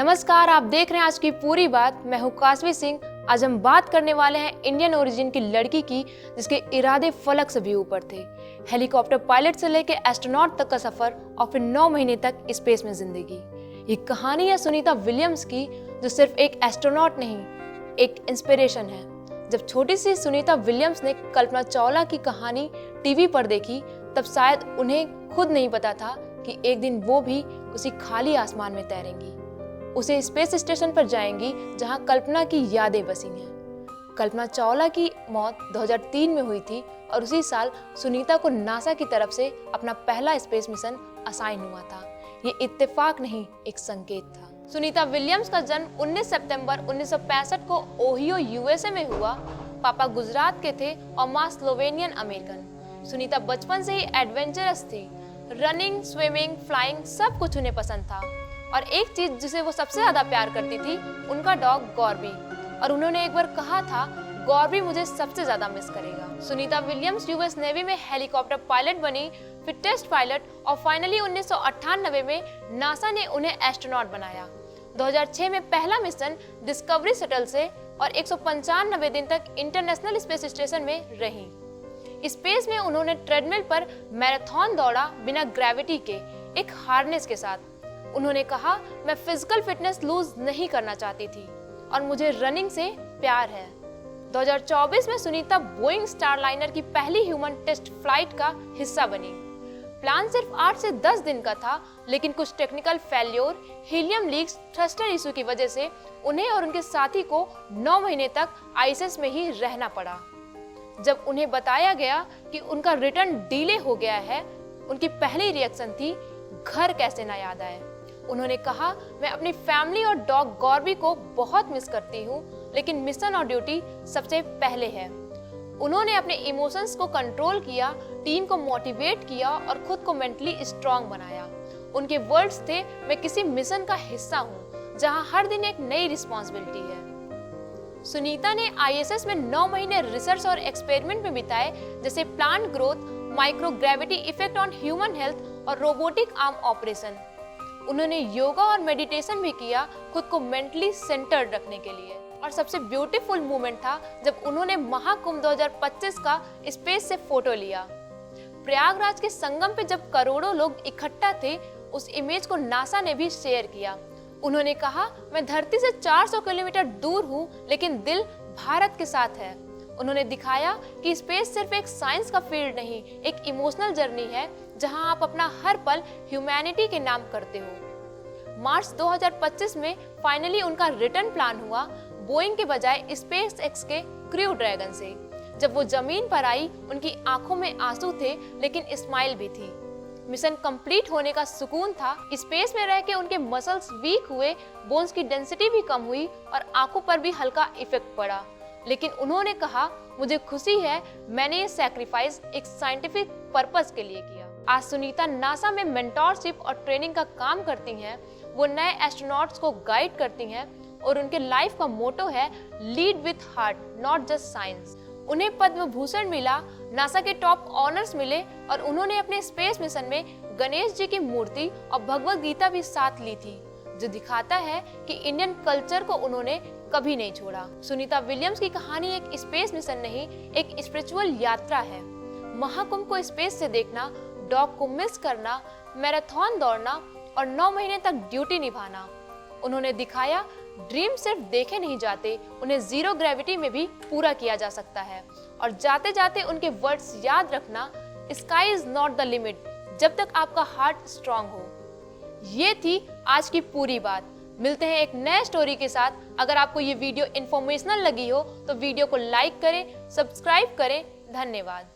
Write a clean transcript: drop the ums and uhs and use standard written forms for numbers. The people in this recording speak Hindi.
नमस्कार, आप देख रहे हैं आज की पूरी बात। मैं हूँ कासवी सिंह। आज हम बात करने वाले हैं इंडियन ओरिजिन की लड़की की जिसके इरादे फलक से भी ऊपर थे। हेलीकॉप्टर पायलट से लेकर एस्ट्रोनॉट तक का सफर और फिर 9 महीने तक स्पेस में जिंदगी। ये कहानी है सुनीता विलियम्स की, जो सिर्फ एक एस्ट्रोनॉट नहीं, एक इंस्पिरेशन है। जब छोटी सी सुनीता विलियम्स ने कल्पना चावला की कहानी टीवी पर देखी, तब शायद उन्हें खुद नहीं पता था कि एक दिन वो भी उसी खाली आसमान में तैरेंगी, उसे स्पेस स्टेशन पर जाएंगी जहां कल्पना की यादें बसी हैं। कल्पना चावला की मौत 2003 में हुई थी और उसी साल सुनीता को नासा की तरफ से अपना पहला स्पेस मिशन असाइन हुआ था। ये इत्तेफाक नहीं, एक संकेत था। सुनीता विलियम्स का जन्म 19 सितंबर 1965 को ओहियो यूएसए में हुआ। पापा गुजरात के थे और माँ स्लोवेनियन अमेरिकन। सुनीता बचपन से ही एडवेंचरस थी। रनिंग, स्विमिंग, फ्लाइंग सब कुछ उन्हें पसंद था। और एक चीज जिसे वो सबसे ज्यादा प्यार करती थी, उनका डॉग गॉर्बी। और उन्होंने एक बार कहा था, गॉर्बी मुझे सबसे ज्यादा मिस करेगा। सुनीता विलियम्स यूएस नेवी में हेलीकॉप्टर पायलट बनी, फिर टेस्ट पायलट और फाइनली 1998 में नासा ने उन्हें एस्ट्रोनॉट बनाया। 2006 में पहला मिशन डिस्कवरी शटल से और 195 दिन तक इंटरनेशनल स्पेस स्टेशन में रही। स्पेस में उन्होंने ट्रेडमिल पर मैराथन दौड़ा, बिना ग्रेविटी के, एक हार्नेस के साथ। उन्होंने कहा, मैं फिजिकल फिटनेस लूज नहीं करना चाहती थी और मुझे रनिंग से प्यार है। 2024 में सुनीता बोइंग स्टारलाइनर की पहली ह्यूमन टेस्ट फ्लाइट का हिस्सा बनी। प्लान सिर्फ 8 से 10 दिन का था, लेकिन कुछ technical failure, helium leaks, thruster issue की वजह से उन्हें और उनके साथी को 9 महीने तक आईएसएस में ही रहना पड़ा। जब उन्हें बताया गया कि उनका रिटर्न डिले हो गया है, उनकी पहली रिएक्शन थी, घर कैसे ना याद आए। उन्होंने कहा, मैं अपनी फैमिली और डॉग गॉर्बी को बहुत मिस करती हूँ, लेकिन मिशन और ड्यूटी सबसे पहले है। उन्होंने अपने इमोशंस को कंट्रोल किया, टीम को मोटिवेट किया और खुद को मेंटली स्ट्रांग बनाया। उनके वर्ड्स थे, मैं किसी मिशन का हिस्सा हूँ जहाँ हर दिन एक नई रिस्पॉन्सिबिलिटी है। सुनीता ने आईएसएस में 9 महीने रिसर्च और एक्सपेरिमेंट में बिताए, जैसे plant growth, microgravity effect on human health और रोबोटिक आर्म ऑपरेशन। उन्होंने योगा और मेडिटेशन भी किया, खुद को मेंटली सेंटर्ड रखने के लिए। और सबसे ब्यूटीफुल मोमेंट था जब उन्होंने महाकुंभ 2025 का स्पेस से फोटो लिया। प्रयागराज के संगम पे जब करोड़ों लोग इकट्ठा थे, उस इमेज को नासा ने भी शेयर किया। उन्होंने कहा, मैं धरती से 400 किलोमीटर दूर हूँ, लेकिन दिल भारत के साथ है। उन्होंने दिखाया कि स्पेस सिर्फ एक साइंस का फील्ड नहीं, एक इमोशनल जर्नी है जहां आप अपना हर पल ह्यूमैनिटी के नाम करते हो। मार्च 2025 में फाइनली उनका रिटर्न प्लान हुआ, बोइंग के बजाय स्पेस एक्स के क्रू ड्रैगन से। जब वो जमीन पर आई, उनकी आंखों में आंसू थे, लेकिन स्माइल भी थी। मिशन कंप्लीट होने का सुकून था। स्पेस में रह के उनके मसल्स वीक हुए, बोन्स की डेंसिटी भी कम हुई और आंखों पर भी हल्का इफेक्ट पड़ा। लेकिन उन्होंने कहा, मुझे खुशी है मैंने ये सैक्रिफाइस एक साइंटिफिक पर्पस के लिए किया। आज सुनीता नासा में मेंटरशिप और ट्रेनिंग का काम करती हैं। वो नए एस्ट्रोनॉट्स को गाइड करती हैं और उनके लाइफ का मोटो है, lead with heart, not just science. उन्हें पद्म भूषण मिला, नासा के टॉप ऑनर्स मिले और उन्होंने अपने स्पेस मिशन में गणेश जी की मूर्ति और भगवद गीता भी साथ ली थी, जो दिखाता है कि इंडियन कल्चर को उन्होंने कभी नहीं छोड़ा। सुनीता विलियम्स की कहानी एक स्पेस मिशन नहीं, एक स्पिरिचुअल यात्रा है। महाकुंभ को स्पेस से देखना, डॉग को मिस करना, मैराथन दौड़ना और 9 महीने तक ड्यूटी निभाना। उन्होंने दिखाया, ड्रीम सिर्फ देखे नहीं जाते, उन्हें जीरो ग्रेविटी में भी पूरा किया जा सकता है। और जाते जाते उनके वर्ड्स याद रखना, sky is not the limit, जब तक आपका हार्ट स्ट्रांग हो। ये थी आज की पूरी बात। मिलते हैं एक नए स्टोरी के साथ। अगर आपको ये वीडियो इन्फॉर्मेशनल लगी हो तो वीडियो को लाइक करें, सब्सक्राइब करें। धन्यवाद।